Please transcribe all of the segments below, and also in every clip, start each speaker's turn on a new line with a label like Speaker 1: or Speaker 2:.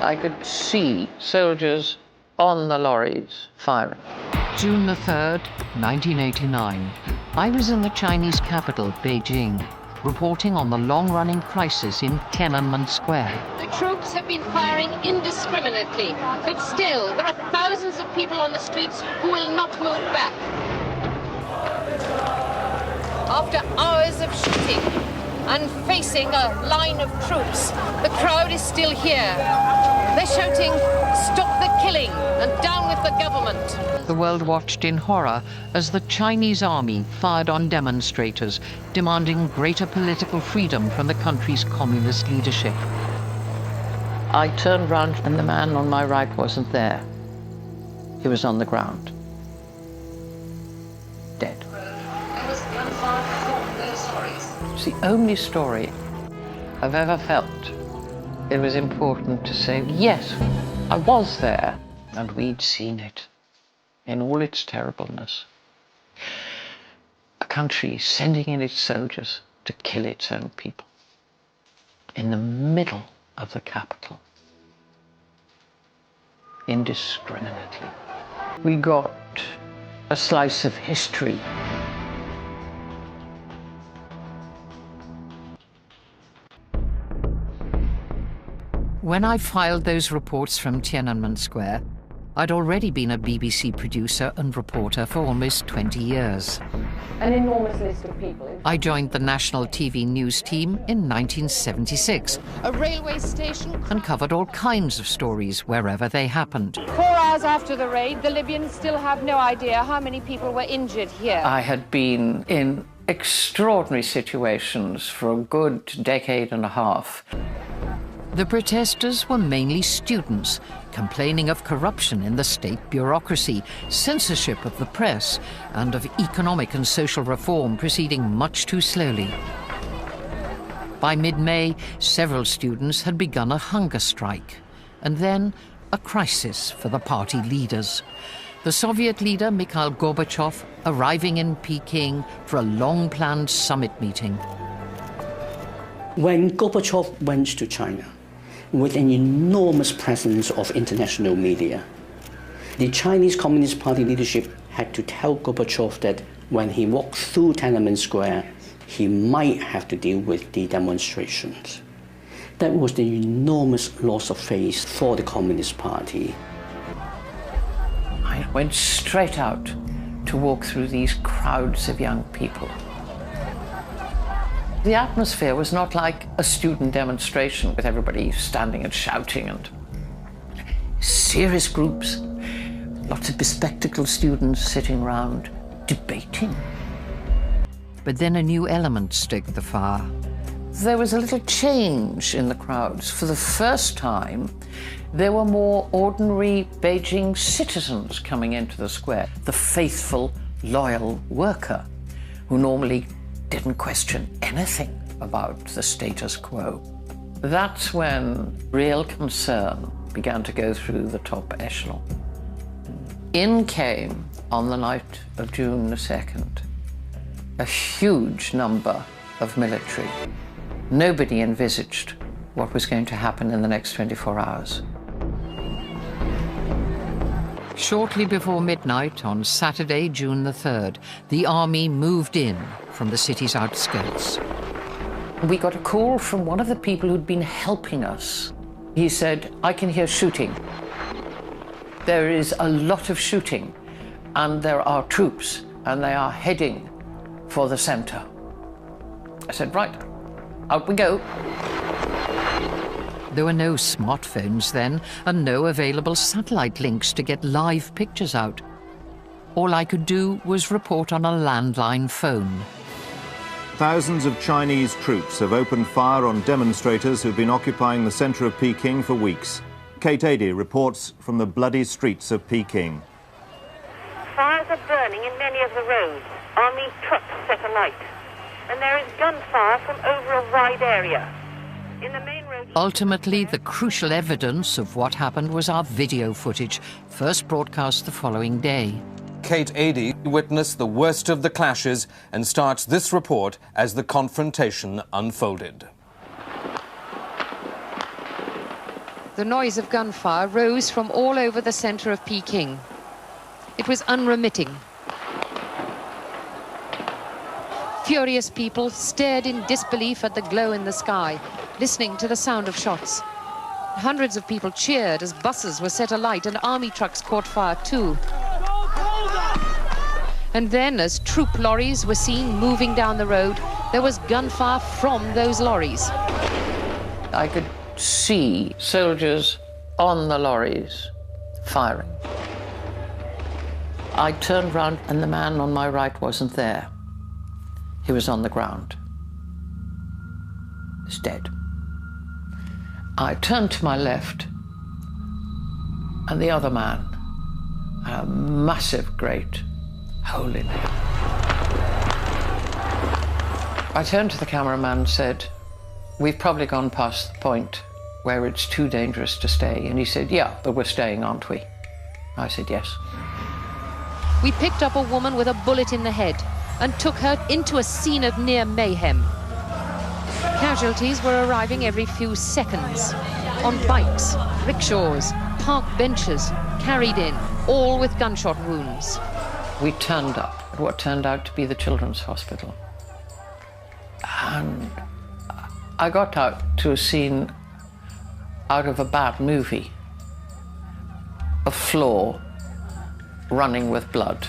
Speaker 1: I could see soldiers on the lorries firing.
Speaker 2: June the 3rd, 1989. I was in the Chinese capital, Beijing, reporting on the long-running crisis in Tiananmen Square.
Speaker 3: The troops have been firing indiscriminately, but still, there are thousands of people on the streets who will not move back. After hours of shooting and facing a line of troops, the crowd is still here. They're shouting, "Stop the killing and down with the government."
Speaker 2: The world watched in horror as the Chinese army fired on demonstrators, demanding greater political freedom from the country's communist leadership.
Speaker 1: I turned round and the man on my right wasn't there. He was on the ground, dead. It's the only story I've ever felt it was important to say, yes, I was there, and we'd seen it in all its terribleness. A country sending in its soldiers to kill its own people in the middle of the capital, indiscriminately. We got a slice of history.
Speaker 2: When I filed those reports from Tiananmen Square, I'd already been a BBC producer and reporter for almost 20 years.
Speaker 3: An enormous list of people.
Speaker 2: I joined the national TV news team in 1976
Speaker 3: A railway station.
Speaker 2: and covered all kinds of stories wherever they happened.
Speaker 3: 4 hours after the raid, the Libyans still have no idea how many people were injured here.
Speaker 1: I had been in extraordinary situations for a good decade and a half.
Speaker 2: The protesters were mainly students, complaining of corruption in the state bureaucracy, censorship of the press, and of economic and social reform proceeding much too slowly. By mid-May, several students had begun a hunger strike, and then a crisis for the party leaders. The Soviet leader, Mikhail Gorbachev, arriving in Peking for a long-planned summit meeting.
Speaker 4: When Gorbachev went to China, with an enormous presence of international media, the Chinese Communist Party leadership had to tell Gorbachev that when he walked through Tiananmen Square, he might have to deal with the demonstrations. That was the enormous loss of face for the Communist Party.
Speaker 1: I went straight out to walk through these crowds of young people. The atmosphere was not like a student demonstration with everybody standing and shouting, and serious groups, lots of bespectacled students sitting around debating.
Speaker 2: But then a new element stoked the fire.
Speaker 1: There was a little change in the crowds. For the first time, there were more ordinary Beijing citizens coming into the square. The faithful, loyal worker who normally didn't question anything about the status quo. That's when real concern began to go through the top echelon. In came, on the night of June the 2nd, a huge number of military. Nobody envisaged what was going to happen in the next 24 hours.
Speaker 2: Shortly before midnight on Saturday, June the 3rd, the army moved in from the city's outskirts.
Speaker 1: We got a call from one of the people who'd been helping us. He said, "I can hear shooting. There is a lot of shooting, and there are troops, and they are heading for the center." I said, "Right, out we go."
Speaker 2: There were no smartphones then, and no available satellite links to get live pictures out. All I could do was report on a landline phone.
Speaker 5: Thousands of Chinese troops have opened fire on demonstrators who've been occupying the centre of Peking for weeks. Kate Adie reports from the bloody streets of Peking.
Speaker 6: Fires are burning in many of the roads. Army trucks set alight. And there is gunfire from over a wide area. In the main road...
Speaker 2: Ultimately, the crucial evidence of what happened was our video footage, first broadcast the following day.
Speaker 7: Kate Adie witnessed the worst of the clashes and starts this report as the confrontation unfolded.
Speaker 3: The noise of gunfire rose from all over the center of Peking. It was unremitting. Furious people stared in disbelief at the glow in the sky, listening to the sound of shots. Hundreds of people cheered as buses were set alight and army trucks caught fire too. And then, as troop lorries were seen moving down the road, there was gunfire from those lorries.
Speaker 1: I could see soldiers on the lorries firing. I turned round and the man on my right wasn't there. He was on the ground. He was dead. I turned to my left and the other man had a massive, great hole in him. I turned to the cameraman and said, "We've probably gone past the point where it's too dangerous to stay." And he said, "Yeah, but we're staying, aren't we?" I said, "Yes."
Speaker 3: We picked up a woman with a bullet in the head and took her into a scene of near mayhem. Casualties were arriving every few seconds. On bikes, rickshaws, park benches, carried in, all with gunshot wounds.
Speaker 1: We turned up at what turned out to be the children's hospital. And I got out to a scene out of a bad movie. A floor running with blood.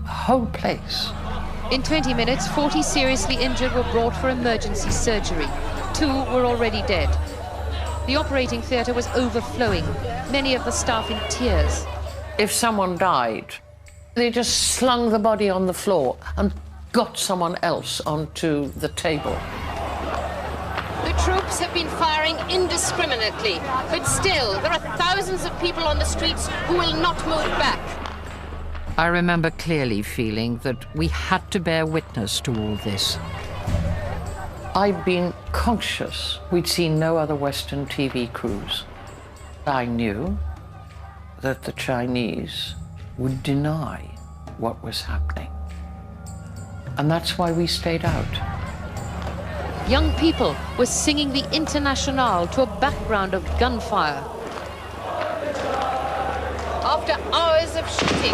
Speaker 1: The whole place.
Speaker 3: In 20 minutes, 40 seriously injured were brought for emergency surgery. 2 were already dead. The operating theatre was overflowing, many of the staff in tears.
Speaker 1: If someone died, they just slung the body on the floor and got someone else onto the table.
Speaker 3: The troops have been firing indiscriminately, but still, there are thousands of people on the streets who will not move back.
Speaker 2: I remember clearly feeling that we had to bear witness to all this.
Speaker 1: I'd been conscious we'd seen no other Western TV crews. I knew that the Chinese would deny what was happening. And that's why we stayed out.
Speaker 3: Young people were singing the Internationale to a background of gunfire. After hours of shooting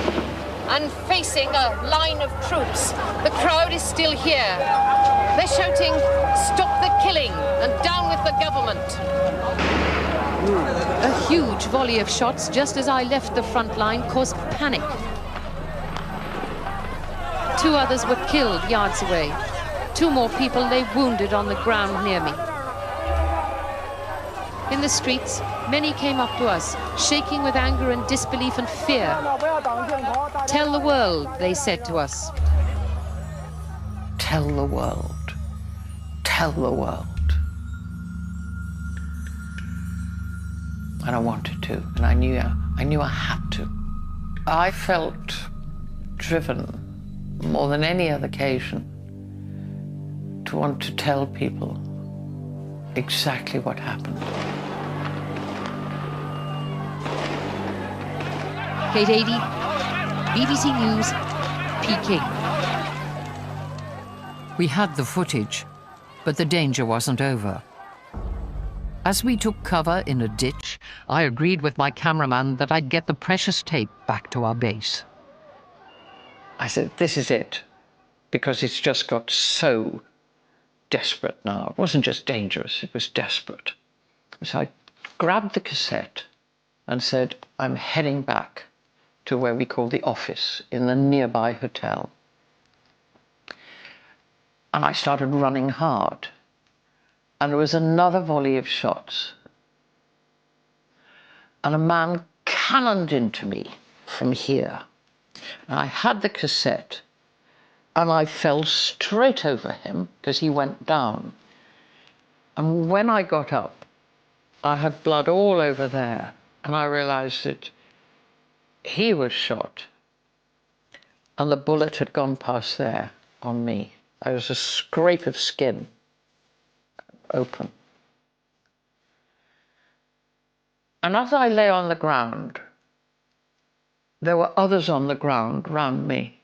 Speaker 3: and facing a line of troops, the crowd is still here. They're shouting, "Stop the killing and down with the government." A huge volley of shots just as I left the front line caused panic. 2 others were killed yards away. 2 more people lay wounded on the ground near me. In the streets, many came up to us, shaking with anger and disbelief and fear. "Tell the world," they said to us.
Speaker 1: Tell the world. Tell the world. And I wanted to, and I knew I had to. I felt driven more than any other occasion to want to tell people exactly what happened.
Speaker 3: Kate Adie, BBC News, Peking.
Speaker 2: We had the footage, but the danger wasn't over. As we took cover in a ditch, I agreed with my cameraman that I'd get the precious tape back to our base.
Speaker 1: I said, "This is it," because it's just got so desperate now. It wasn't just dangerous, it was desperate. So I grabbed the cassette and said, "I'm heading back to where we call the office in the nearby hotel." And I started running hard. And there was another volley of shots. And a man cannoned into me from here. And I had the cassette, and I fell straight over him because he went down. And when I got up, I had blood all over there, and I realized that he was shot, and the bullet had gone past there on me. There was a scrape of skin open. And as I lay on the ground, there were others on the ground round me,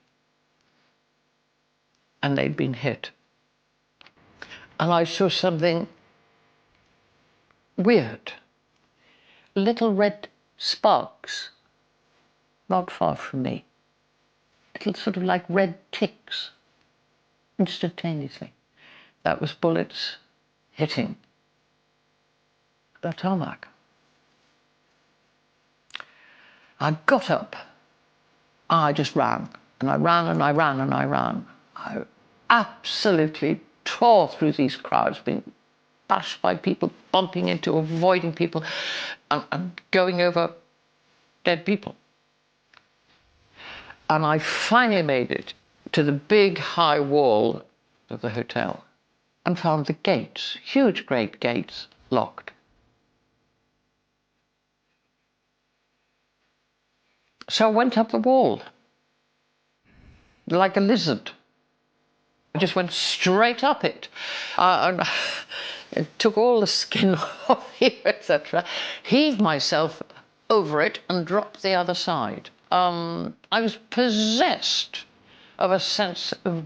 Speaker 1: and they'd been hit. And I saw something weird. Little red sparks, not far from me. Little sort of like red ticks, instantaneously. That was bullets hitting the tarmac. I got up. I just ran, and I ran, and I ran, and I ran. I absolutely tore through these crowds, being bashed by people, bumping into, avoiding people, and going over dead people. And I finally made it to the big high wall of the hotel and found the gates, huge great gates, locked. So I went up the wall like a lizard. I just went straight up it. And it took all the skin off here, etc. Heaved myself over it and dropped the other side. I was possessed of a sense of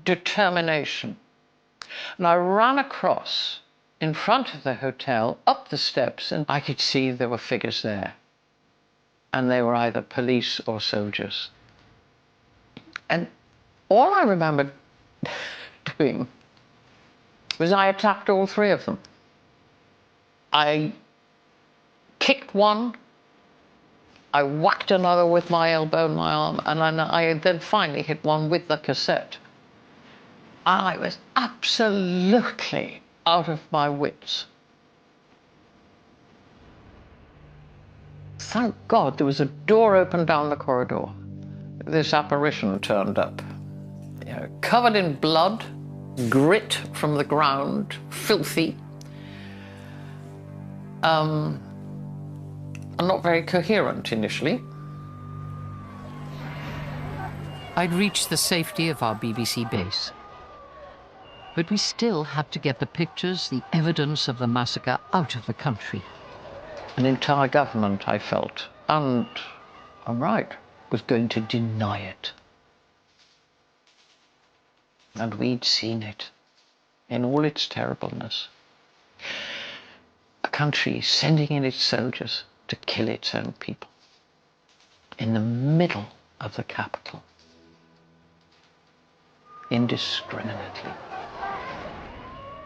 Speaker 1: determination. And I ran across in front of the hotel, up the steps, and I could see there were figures there. And they were either police or soldiers. And all I remembered doing was I attacked all three of them. I kicked one, I whacked another with my elbow and my arm, and I then finally hit one with the cassette. I was absolutely out of my wits. Thank God there was a door open down the corridor. This apparition turned up, covered in blood, grit from the ground, filthy, and not very coherent initially.
Speaker 2: I'd reached the safety of our BBC base. But we still had to get the pictures, the evidence of the massacre out of the country.
Speaker 1: An entire government, I felt, and I'm right, was going to deny it. And we'd seen it in all its terribleness. A country sending in its soldiers to kill its own people in the middle of the capital, indiscriminately.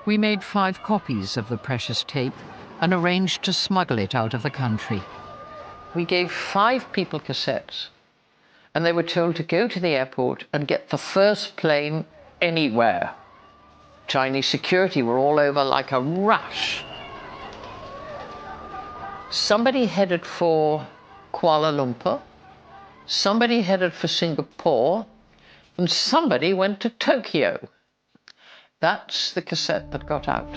Speaker 2: We made 5 copies of the precious tape and arranged to smuggle it out of the country.
Speaker 1: We gave 5 people cassettes, and they were told to go to the airport and get the first plane anywhere. Chinese security were all over like a rash. Somebody headed for Kuala Lumpur, somebody headed for Singapore, and somebody went to Tokyo. That's the cassette that got out.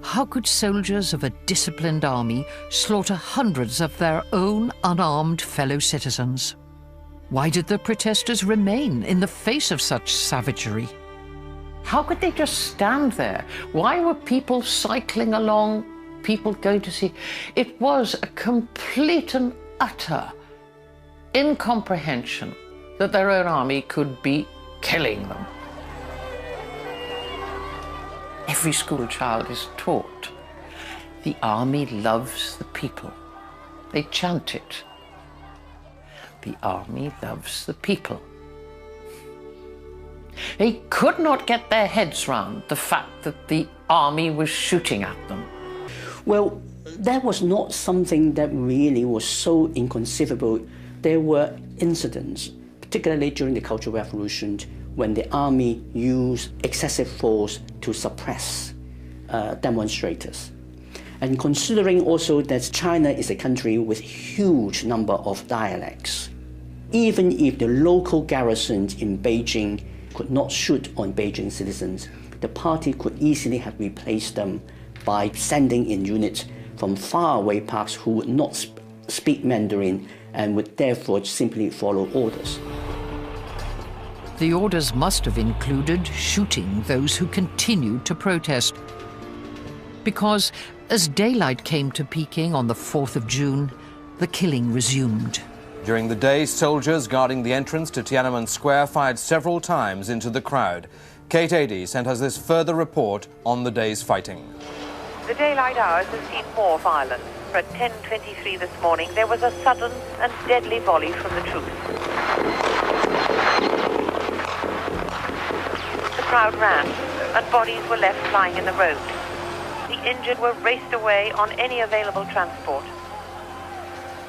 Speaker 2: How could soldiers of a disciplined army slaughter hundreds of their own unarmed fellow citizens? Why did the protesters remain in the face of such savagery?
Speaker 1: How could they just stand there? Why were people cycling along, people going to see? It was a complete and utter incomprehension that their own army could be killing them. Every school child is taught, the army loves the people. They chant it. The army loves the people. They could not get their heads round the fact that the army was shooting at them.
Speaker 4: Well, that was not something that really was so inconceivable. There were incidents, particularly during the Cultural Revolution, when the army used excessive force to suppress demonstrators. And considering also that China is a country with huge number of dialects, even if the local garrisons in Beijing could not shoot on Beijing citizens, the party could easily have replaced them by sending in units from faraway parts who would not speak Mandarin and would therefore simply follow orders.
Speaker 2: The orders must have included shooting those who continued to protest. Because as daylight came to Peking on the 4th of June, the killing resumed.
Speaker 7: During the day, soldiers guarding the entrance to Tiananmen Square fired several times into the crowd. Kate Adie sent us this further report on the day's fighting.
Speaker 6: The daylight hours have seen more violence. At 10:23 this morning, there was a sudden and deadly volley from the troops. The crowd ran, and bodies were left lying in the road. The injured were raced away on any available transport.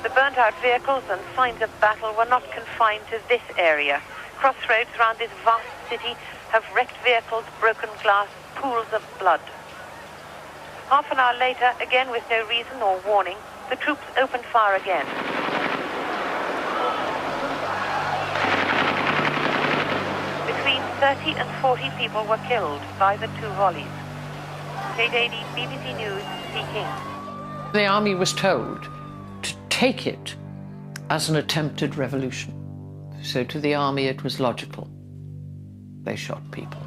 Speaker 6: The burnt-out vehicles and signs of battle were not confined to this area. Crossroads around this vast city have wrecked vehicles, broken glass, pools of blood. Half an hour later, again with no reason or warning, the troops opened fire again. Between 30 and 40 people were killed by the two volleys. Kate Adie, BBC News, Peking.
Speaker 1: The army was told to take it as an attempted revolution. So to the army it was logical. They shot people.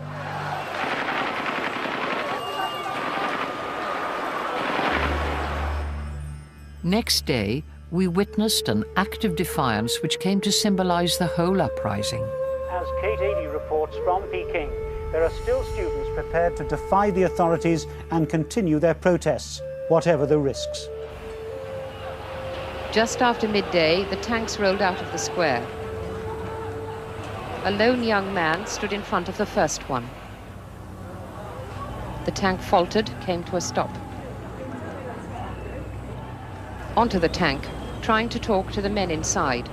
Speaker 2: Next day, we witnessed an act of defiance which came to symbolize the whole uprising.
Speaker 8: As Kate Adie reports from Peking, there are still students prepared to defy the authorities and continue their protests, whatever the risks.
Speaker 3: Just after midday, the tanks rolled out of the square. A lone young man stood in front of the first one. The tank faltered, came to a stop. Onto the tank, trying to talk to the men inside.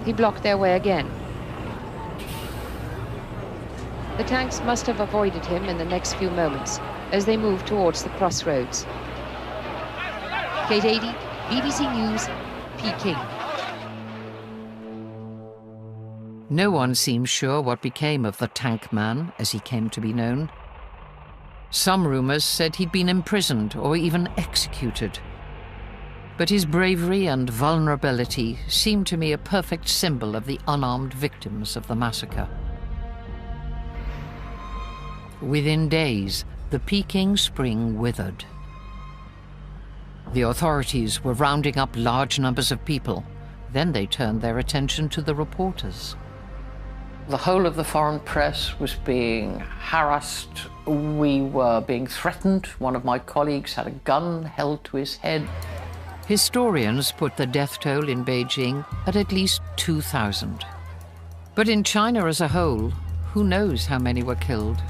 Speaker 3: He blocked their way again. The tanks must have avoided him in the next few moments as they moved towards the crossroads. Kate Adie, BBC News, Peking.
Speaker 2: No one seems sure what became of the tank man, as he came to be known. Some rumors said he'd been imprisoned or even executed. But his bravery and vulnerability seemed to me a perfect symbol of the unarmed victims of the massacre. Within days, the Peking Spring withered. The authorities were rounding up large numbers of people. Then they turned their attention to the reporters.
Speaker 1: The whole of the foreign press was being harassed. We were being threatened. One of my colleagues had a gun held to his head.
Speaker 2: Historians put the death toll in Beijing at least 2,000. But in China as a whole, who knows how many were killed?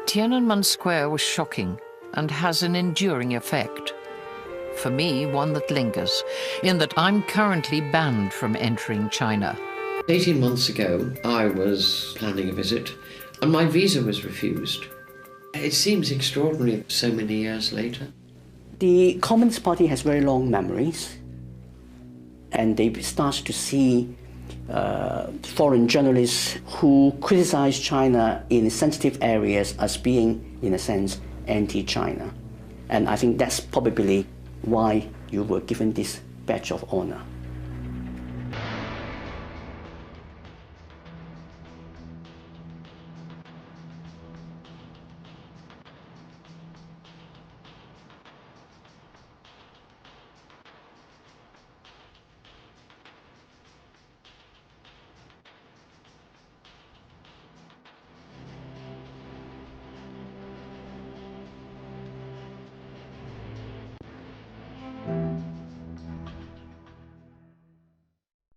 Speaker 2: Tiananmen Square was shocking and has an enduring effect. For me, one that lingers, in that I'm currently banned from entering China.
Speaker 1: 18 months ago, I was planning a visit, and my visa was refused. It seems extraordinary so many years later.
Speaker 4: The Communist Party has very long memories, and they start to see foreign journalists who criticize China in sensitive areas as being, in a sense, anti-China. And I think that's probably why you were given this badge of honor.